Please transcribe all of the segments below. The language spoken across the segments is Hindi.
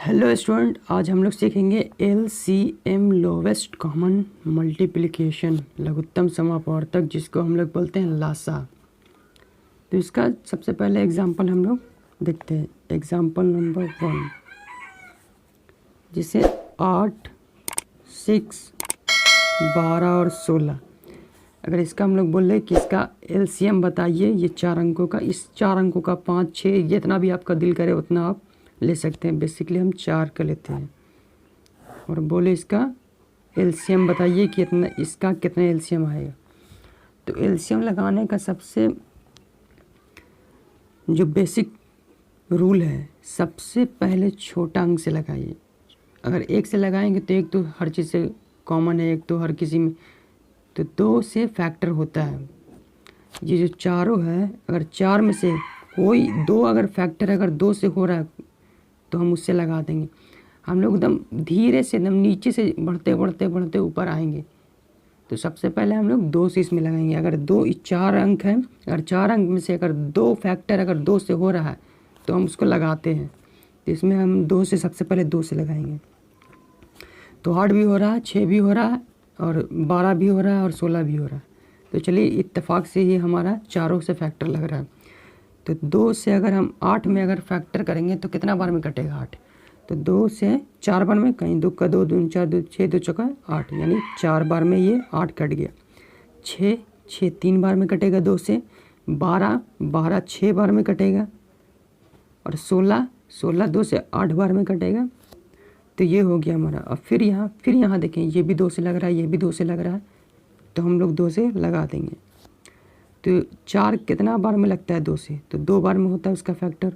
हेलो स्टूडेंट, आज हम लोग सीखेंगे LCM लोवेस्ट कॉमन मल्टीप्लिकेशन लघुत्तम समापवर्तक, जिसको हम लोग बोलते हैं लासा। तो इसका सबसे पहले एग्जांपल हम लोग देखते हैं। एग्जांपल नंबर 1, जिसे 8, 6, 12 और 16। अगर इसका हम लोग बोल रहे कि इसका LCM बताइए, ये 4 अंकों का, इस 4 अंकों का 5, 6 जितना भी आपका दिल करे उतना आप ले सकते हैं। बेसिकली हम 4 का लेते हैं और बोले इसका LCM बताइए कि इतना, इसका कितना LCM आएगा। तो LCM लगाने का सबसे जो बेसिक रूल है, सबसे पहले छोटा अंक से लगाइए। अगर 1 से लगाएंगे तो 1 तो हर चीज़ से कॉमन है, 1 तो हर किसी में, तो 2 से फैक्टर होता है। ये जो चारों है, अगर 4 में से कोई 2 अगर फैक्टर अगर 2 से हो रहा है तो हम उससे लगा देंगे। हम लोग एकदम धीरे से, एकदम नीचे से बढ़ते बढ़ते बढ़ते ऊपर आएंगे। तो सबसे पहले हम लोग 2 से इसमें लगाएंगे। अगर 4 अंक हैं, अगर 4 अंक में से अगर 2 फैक्टर अगर 2 से हो रहा है तो हम उसको लगाते हैं। तो इसमें हम 2 से, सबसे पहले 2 से लगाएंगे। तो 8 भी हो रहा है, 6 भी हो रहा है और 12 भी हो रहा है और 16 भी हो रहा है। तो चलिए, इत्तेफाक से ये हमारा चारों से फैक्टर लग रहा है। तो 2 से अगर हम 8 में अगर फैक्टर करेंगे तो कितना बार में कटेगा 8। तो 2 से 4 बार में, कहीं 2 का 2, 2 4, 2 6, 2 चौका 8, यानी 4 बार में ये 8 कट गया। 6 3 बार में कटेगा 2 से। 12 6 बार में कटेगा और 16 2 से 8 बार में कटेगा। तो ये हो गया हमारा। अब फिर यहाँ देखें, ये भी 2 से लग रहा है, ये भी 2 से लग रहा है, तो हम लोग 2 से लगा देंगे। तो 4 कितना बार में लगता है 2 से, तो 2 बार में होता है उसका फैक्टर।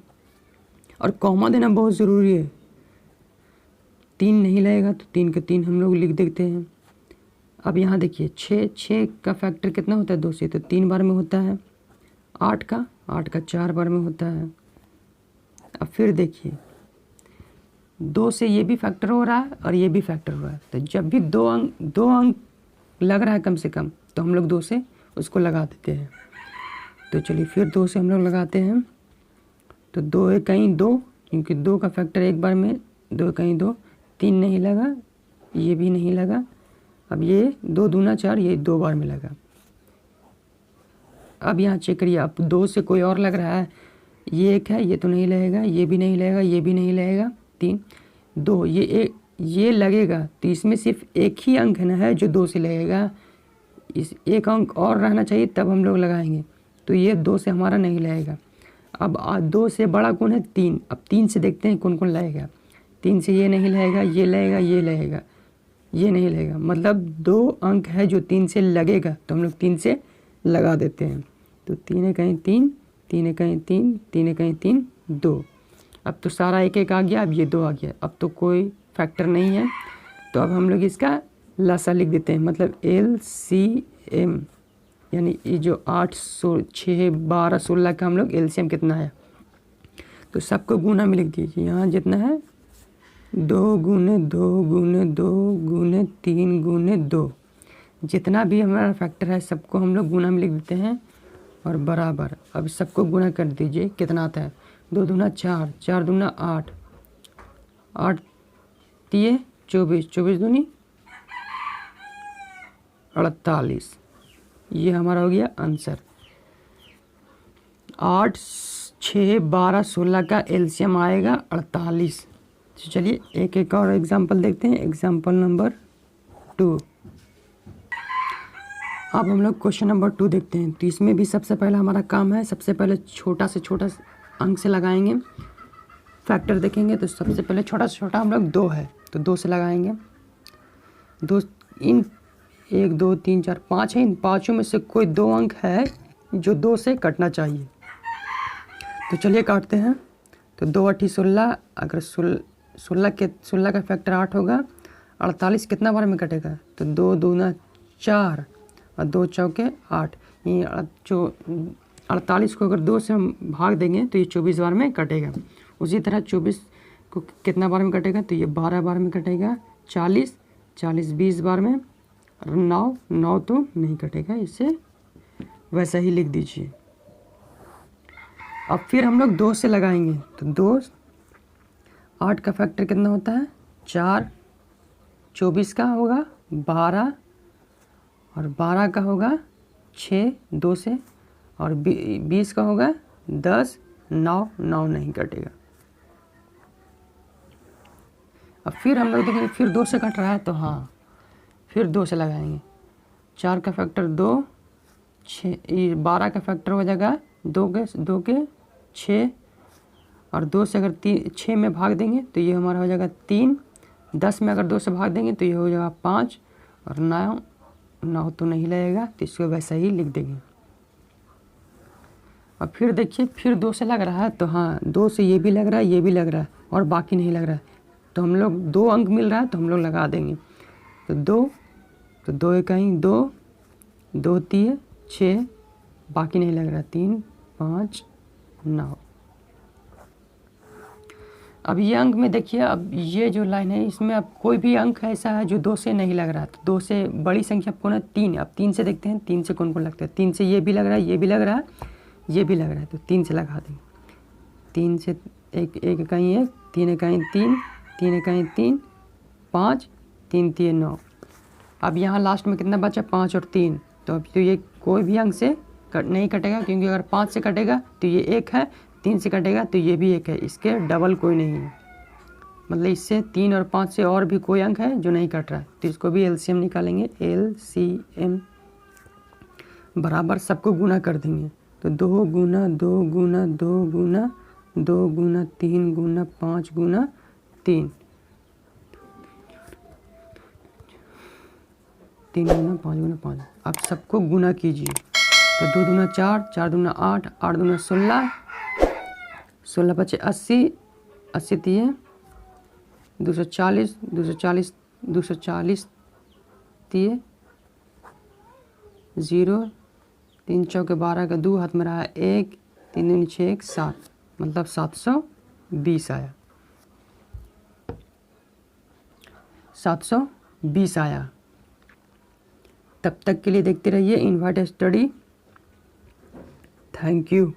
और कॉमा देना बहुत ज़रूरी है। 3 नहीं लगेगा तो 3 के 3 हम लोग लिख देते हैं। अब यहाँ देखिए, 6 का फैक्टर कितना होता है 2 से, तो 3 बार में होता है। 8 का 4 बार में होता है। अब फिर देखिए, 2 से ये भी फैक्टर हो रहा है और ये भी फैक्टर हो रहा है। तो जब भी दो अंक लग रहा है कम से कम, तो हम लोग 2 से उसको लगा देते हैं। तो चलिए, फिर 2 से हम लोग लगाते हैं। तो 2 है कहीं 2, क्योंकि 2 का फैक्टर एक बार में, 2 कहीं 2, 3 नहीं लगा, ये भी नहीं लगा। अब ये 2 दूना 4, ये 2 बार में लगा। अब यहाँ चेक करिए, अब 2 से कोई और लग रहा है, ये 1 है, ये तो नहीं लगेगा, ये भी नहीं लगेगा, ये भी नहीं लगेगा। 3 2 ये लगेगा। तो इसमें सिर्फ एक ही अंक है ना, है जो 2 से लगेगा। इस एक अंक और रहना चाहिए तब हम लोग लगाएंगे। तो ये 2 से हमारा नहीं लगेगा। अब 2 से बड़ा कौन है, 3। अब 3 से देखते हैं कौन कौन लगेगा। 3 से ये नहीं लगेगा, ये लगेगा, ये लगेगा, ये नहीं लगेगा। मतलब 2 अंक है जो 3 से लगेगा, तो हम लोग 3 से लगा देते हैं। तो 3 है कहीं 3, 3 है कहीं 3, 3 है कहीं 3, 2। अब तो सारा एक एक आ गया, अब ये 2 आ गया, अब तो कोई फैक्टर नहीं है। तो अब हम लोग इसका लासा लिख देते हैं, मतलब LCM, यानी ये जो 8, 6, 12, 16 का हम लोग LCM कितना है। तो सबको गुना में लिख दीजिए। यहाँ जितना है 2 गुने 2 गुने 2 गुने 3 गुने 2, जितना भी हमारा फैक्टर है सबको हम लोग गुना में लिख देते हैं और बराबर। अब सबको गुना कर दीजिए, कितना आता है। 2 दूना 4, 4 दूना 8, 8 3 24, 24 दूनी 48। ये हमारा हो गया आंसर। 8, 6, 12, 16 का LCM आएगा 48। तो चलिए एक एक और एग्जांपल देखते हैं। Example number 2। अब हम लोग क्वेश्चन नंबर 2 देखते हैं। तो इसमें भी सबसे पहला हमारा काम है, सबसे पहले छोटा से छोटा अंक से लगाएंगे, फैक्टर देखेंगे। तो सबसे पहले छोटा से छोटा हम लोग 2 है, तो 2 से लगाएंगे। 2 इन 1 2 3 4 5 है, इन पाँचों में से कोई 2 अंक है जो 2 से कटना चाहिए। तो चलिए काटते हैं। तो 2 8 16, अगर 16 का फैक्टर 8 होगा। 48 कितना बार में कटेगा, तो 2 दूना 4 और 2 चौके 8। ये 48 को अगर 2 से हम भाग देंगे तो ये 24 बार में कटेगा। उसी तरह 24 को कितना बार में कटेगा, तो ये 12 बार में कटेगा। 40 20 बार में। 9 तो नहीं कटेगा, इसे वैसा ही लिख दीजिए। अब फिर हम लोग 2 से लगाएंगे। तो 2 8 का फैक्टर कितना होता है 4, 24 का होगा 12 और 12 का होगा 6 2 से और 20 का होगा 10, 9 9 नहीं कटेगा। अब फिर हम लोग देखेंगे फिर 2 से कट रहा है तो हाँ फिर 2 से लगाएंगे। 4 का फैक्टर 2, 6 12 का फैक्टर हो जाएगा 2 के 6 और 2 से अगर 6 में भाग देंगे तो ये हमारा हो जाएगा 3, 10 में अगर 2 से भाग देंगे तो ये हो जाएगा 5 और 9 तो नहीं लगेगा तो इसको वैसा ही लिख देंगे। और फिर देखिए फिर 2 से लग रहा है तो हाँ 2 से ये भी लग रहा है ये भी लग रहा है और बाकी नहीं लग रहा है तो हम लोग 2 अंक मिल रहा है तो हम लोग लगा देंगे। तो 2 इकाई 2, 2 3 6 बाकी नहीं लग रहा 3 5 9। अब ये अंक में देखिए अब ये जो लाइन है इसमें अब कोई भी अंक ऐसा है जो 2 से नहीं लग रहा है तो 2 से बड़ी संख्या कौन है 3। अब 3 से देखते हैं 3 से कौन कौन लगता है। 3 से ये भी लग रहा है ये भी लग रहा है ये भी लग रहा है तो 3 से लगा देंगे। 3 से एक इकाई 1, 3 इकाई 3, 3 इकाई 3 5, 3 3 9। अब यहाँ लास्ट में कितना बचा 5 और 3 तो अब तो ये कोई भी अंक से नहीं कटेगा क्योंकि अगर 5 से कटेगा तो ये 1 है, 3 से कटेगा तो ये भी 1 है, इसके डबल कोई नहीं है। मतलब इससे 3 और 5 से और भी कोई अंक है जो नहीं कट रहा है तो इसको भी एलसीएम निकालेंगे। एलसीएम बराबर सबको गुना कर देंगे तो 2 गुना 2 गुना 2 गुना 2 गुना 3 गुना 5 गुना 3, 3 गुना 5 गुना 5। अब सबको गुना कीजिए तो 2 दूना 4, 4 दूना 8, 8 दूना 16, 16 पचे 80, 80 तीय 240, 240 240 तीय 0, 3 चौके 12 का 2 हाथ में रहा 1, 3 दूनी 6 1 7 मतलब 720 आया। 720 आया। तब तक के लिए देखते रहिए इनवर्ट स्टडी। Thank you.